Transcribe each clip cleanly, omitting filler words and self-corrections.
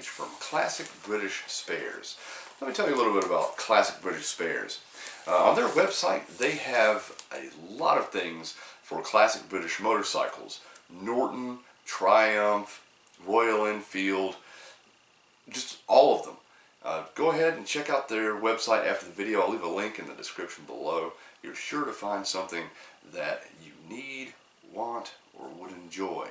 package from Classic British Spares. Let me tell you a little bit about Classic British Spares. On their website, they have a lot of things for classic British motorcycles. Norton, Triumph, Royal Enfield, just all of them. Go ahead and check out their website after the video. I'll leave a link in the description below. You're sure to find something that you need, want, or would enjoy.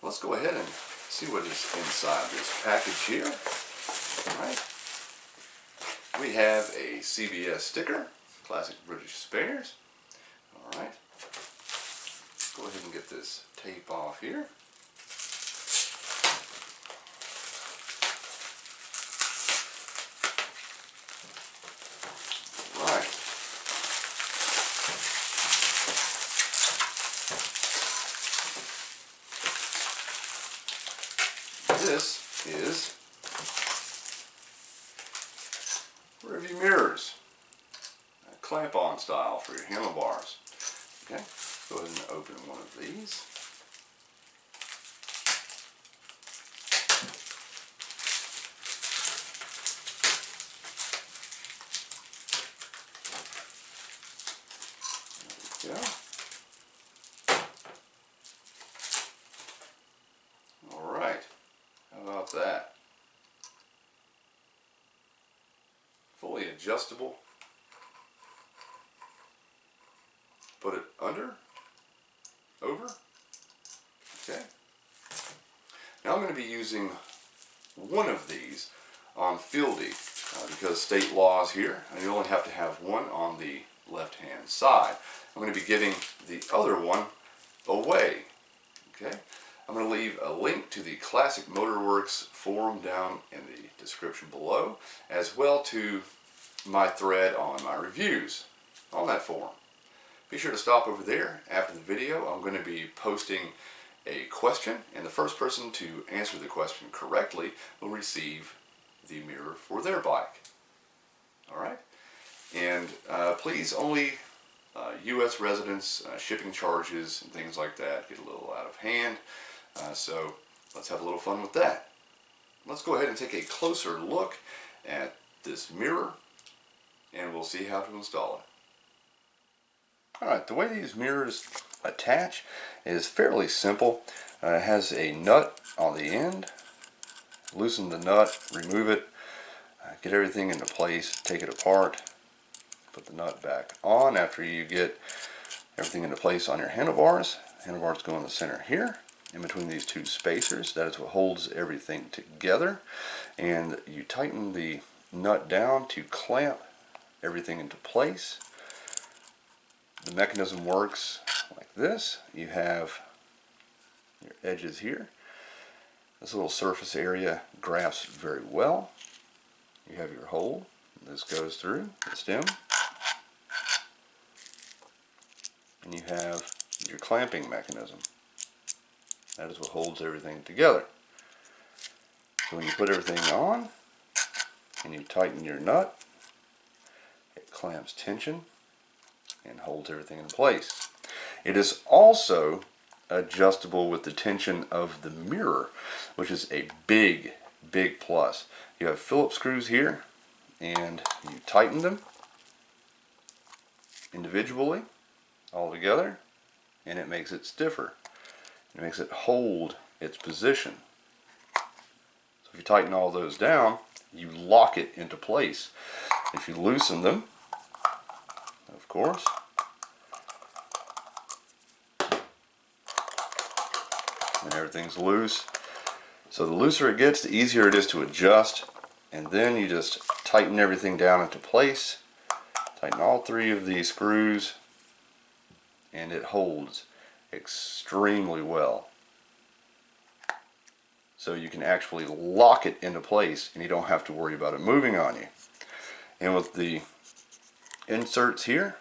Let's go ahead and see what is inside this package here. All right. We have a CBS sticker, Classic British Spares. All right. Go ahead and get this tape off here. This is rearview mirrors, clamp-on style for your handlebars. Okay, go ahead and open one of these. There we go. That fully adjustable. Put it under, over. Okay. Now I'm going to be using one of these on Fieldy because state laws here, and you only have to have one on the left hand side. I'm going to be giving the other one away. Okay. I'm going to leave a link to the Classic Motorworks forum down in the description below, as well to my thread on my reviews on that forum. Be sure to stop over there after the video. I'm going to be posting a question, and the first person to answer the question correctly will receive the mirror for their bike. Alright? And please, only U.S. residents, shipping charges and things like that get a little out of hand. So let's have a little fun with that. Let's go ahead and take a closer look at this mirror and we'll see how to install it. Alright, the way these mirrors attach is fairly simple. It has a nut on the end. Loosen the nut, remove it, get everything into place, take it apart, put the nut back on after you get everything into place on your handlebars. Handlebars go in the center here. In between these two spacers, that is what holds everything together, and you tighten the nut down to clamp everything into place. The mechanism works like this. You have your edges here. This little surface area grasps very well. You have your hole. This goes through the stem, and you have your clamping mechanism. That is what holds everything together. So when you put everything on and you tighten your nut, it clamps tension and holds everything in place. It is also adjustable with the tension of the mirror, which is a big plus. You have Phillips screws here, and you tighten them individually all together, and it makes it stiffer. It makes it hold its position. So if you tighten all those down, you lock it into place. If you loosen them, of course, and everything's loose. So the looser it gets, the easier it is to adjust. And then you just tighten everything down into place. Tighten all three of these screws, and it holds extremely well. So you can actually lock it into place and you don't have to worry about it moving on you. And with the inserts here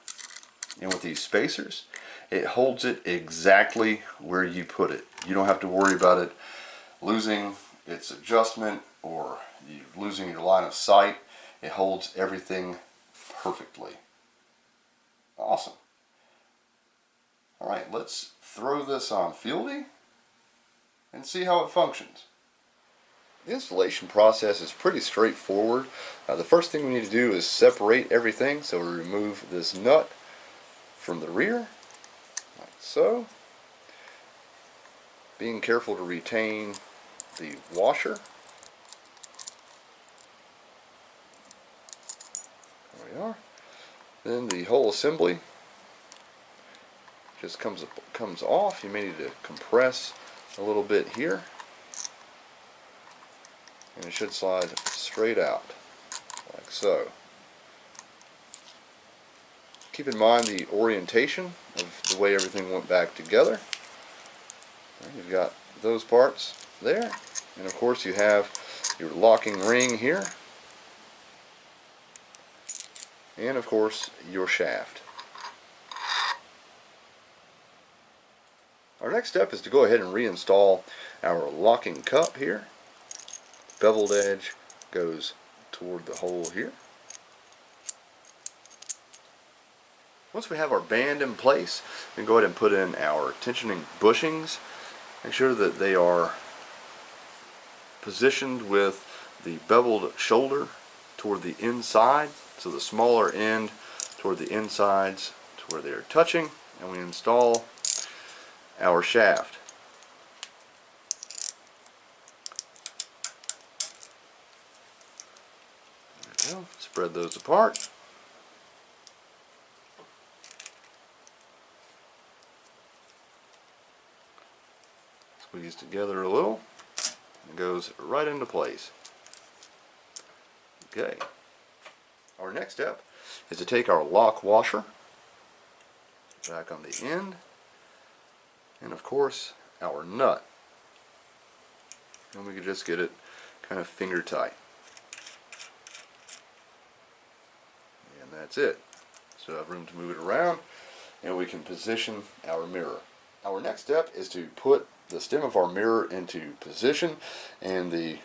and with these spacers, it holds it exactly where you put it. You don't have to worry about it losing its adjustment or you losing your line of sight. It holds everything perfectly. Awesome. Alright, let's throw this on Fieldy and see how it functions. The installation process is pretty straightforward. The first thing we need to do is separate everything, so we remove this nut from the rear, like so. Being careful to retain the washer. There we are. Then the whole assembly just comes off. You may need to compress a little bit here, and it should slide straight out like so. Keep in mind the orientation of the way everything went back together. You've got those parts there, and of course you have your locking ring here, and of course your shaft. Our next step is to go ahead and reinstall our locking cup here. Beveled edge goes toward the hole here. Once we have our band in place, we can go ahead and put in our tensioning bushings. Make sure that they are positioned with the beveled shoulder toward the inside, so the smaller end toward the insides to where they are touching, and we install our shaft. There we go. Spread those apart. Squeeze together a little. It goes right into place. Okay. Our next step is to take our lock washer back on the end, and of course our nut, and we can just get it kind of finger tight, and that's it. So I have room to move it around, and we can position our mirror. Our next step is to put the stem of our mirror into position, and the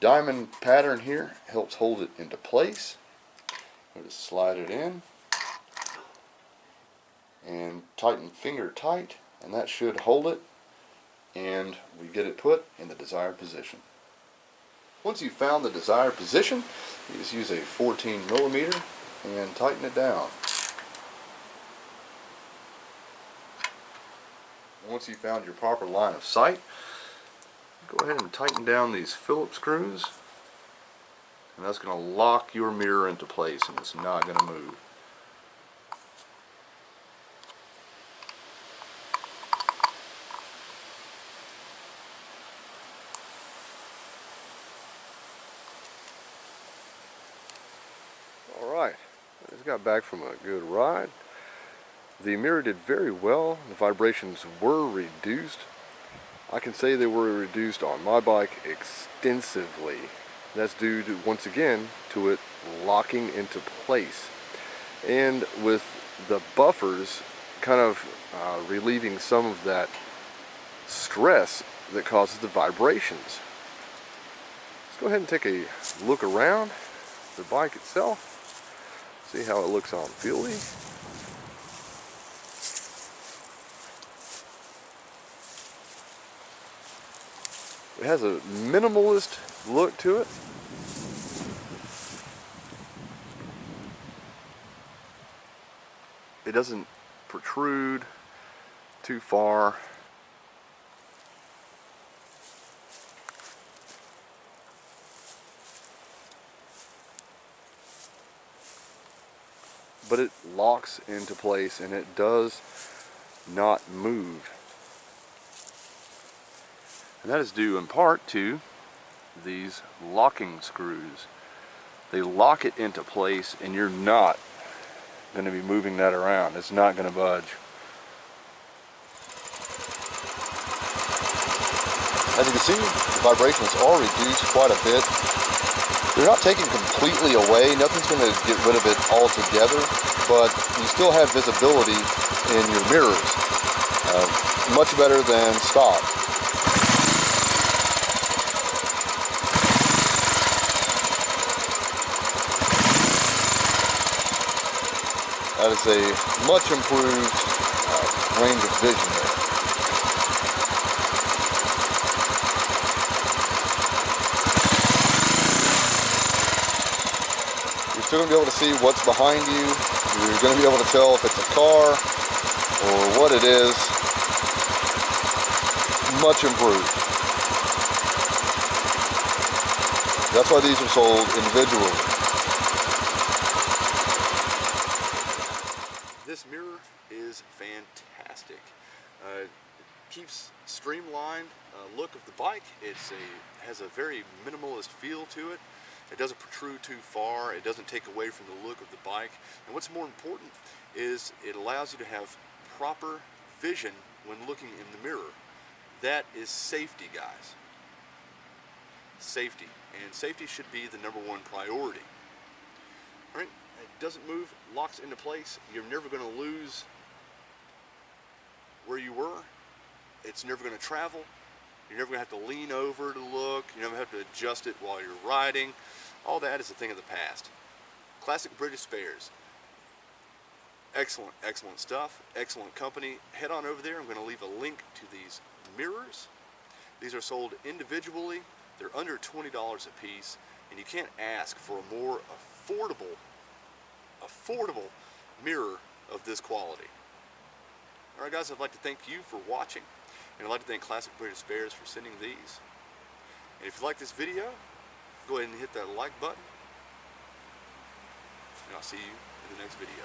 diamond pattern here helps hold it into place. We'll just slide it in and tighten finger tight, and that should hold it, and we get it put in the desired position. Once you've found the desired position, you just use a 14 millimeter and tighten it down. Once you've found your proper line of sight, go ahead and tighten down these Phillips screws, and that's going to lock your mirror into place, and it's not going to move. Alright, I just got back from a good ride. The mirror did very well. The vibrations were reduced. I can say they were reduced on my bike extensively. That's due to, once again, to it locking into place, and with the buffers kind of relieving some of that stress that causes the vibrations. Let's go ahead and take a look around the bike itself, see how it looks on Fieldy. It has a minimalist look to it. It doesn't protrude too far. But it locks into place, and it does not move. And that is due in part to these locking screws. They lock it into place, and you're not going to be moving that around. It's not going to budge. As you can see, the vibrations are reduced quite a bit. They're not taken completely away. Nothing's going to get rid of it altogether, but you still have visibility in your mirrors. Much better than stock. That is a much improved range of vision there. shouldn't be able to see what's behind you. You're going to be able to tell if it's a car or what it is. Much improved. That's why these are sold individually. This mirror is fantastic. Keeps streamlined look of the bike. Has a very minimalist feel to it. It doesn't protrude too far. It doesn't take away from the look of the bike. And what's more important is it allows you to have proper vision when looking in the mirror. That is safety, guys. Safety. And safety should be the #1 priority. All right? It doesn't move, locks into place. You're never going to lose where you were. It's never going to travel. You're never going to have to lean over to look. You never have to adjust it while you're riding. All that is a thing of the past. Classic British Spares. Excellent, excellent stuff. Excellent company. Head on over there. I'm going to leave a link to these mirrors. These are sold individually. They're under $20 a piece. And you can't ask for a more affordable mirror of this quality. Alright guys, I'd like to thank you for watching, and I'd like to thank Classic British Spares for sending these. And if you like this video, go ahead and hit that like button, and I'll see you in the next video.